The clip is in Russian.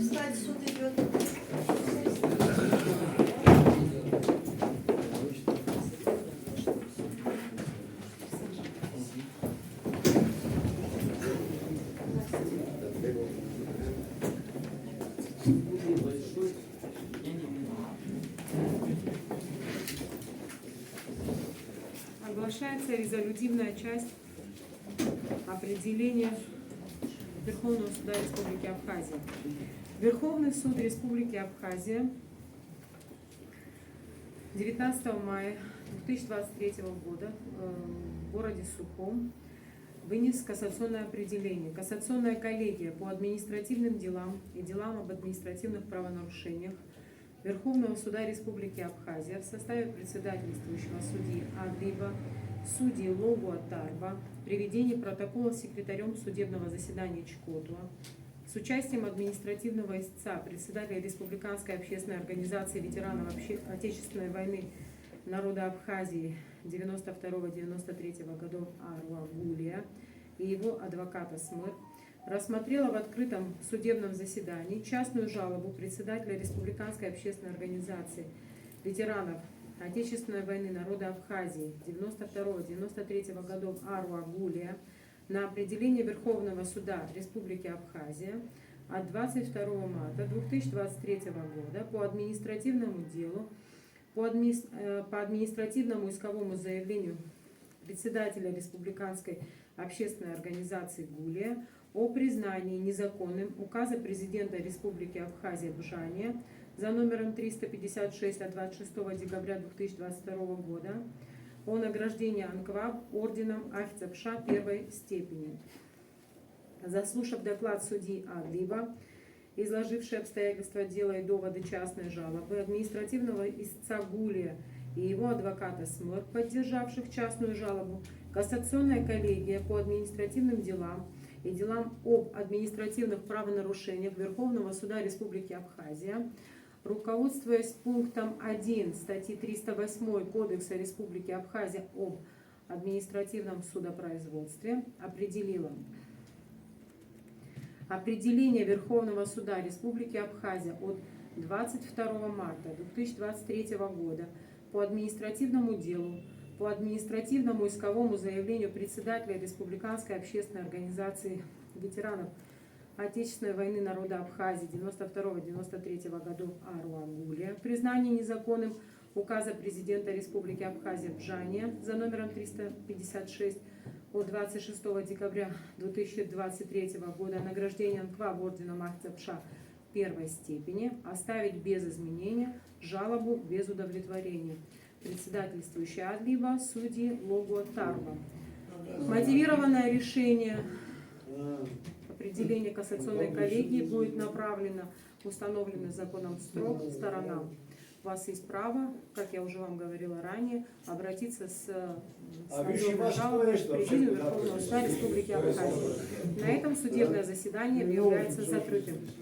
встать, суд идет. Оглашается резолютивная часть определения Верховного суда Республики Абхазия. Верховный суд Республики Абхазия 19 мая 2023 года в городе Сухом вынес кассационное определение. Кассационная коллегия по административным делам и делам об административных правонарушениях Верховного суда Республики Абхазия в составе председательствующего судьи Адлиба, судьи Логуа Тарба, приведение протокола секретарем судебного заседания Чкотуа с участием административного истца, председателя Республиканской общественной организации ветеранов Отечественной войны народа Абхазии 92-93 годов Аруа Гулия и его адвоката СМР, рассмотрела в открытом судебном заседании частную жалобу председателя Республиканской общественной организации ветеранов Отечественной войны народа Абхазии 92-93 годов Аруа Гулия на определение Верховного суда Республики Абхазия от 22 марта 2023 года по административному делу, по административному исковому заявлению председателя Республиканской общественной организации Гулия о признании незаконным указа президента Республики Абхазия Бжания за номером 356 от 26 декабря 2022 года о награждении Анкваб орденом Ахцапша первой степени. Заслушав доклад судьи Адлиба, изложивший обстоятельства дела и доводы частной жалобы, административного истца Гулия и его адвоката СМР, поддержавших частную жалобу, кассационная коллегия по административным делам и делам об административных правонарушениях Верховного суда Республики Абхазия, руководствуясь пунктом 1 статьи 308 Кодекса Республики Абхазия об административном судопроизводстве, определила определение Верховного суда Республики Абхазия от 22 марта 2023 года по административному делу, по административному исковому заявлению председателя Республиканской общественной организации ветеранов Отечественной войны народа Абхазии 92-93 годов Аруа Гулия, признание незаконным указа президента Республики Абхазия Бжания за номером 356 от 26 декабря 2023 года о награждении Анкваб орденом Ахцапша первой степени оставить без изменения, жалобу без удовлетворения. Председательствующий Адлиба, судьи Логуа Тарба. Мотивированное решение определения кассационной коллегии будет направлено в установленный законом срок сторонам. У вас есть право, как я уже вам говорила ранее, обратиться с надзорной жалобой в президиум Верховного суда Республики Абхазия. На этом судебное заседание является закрытым.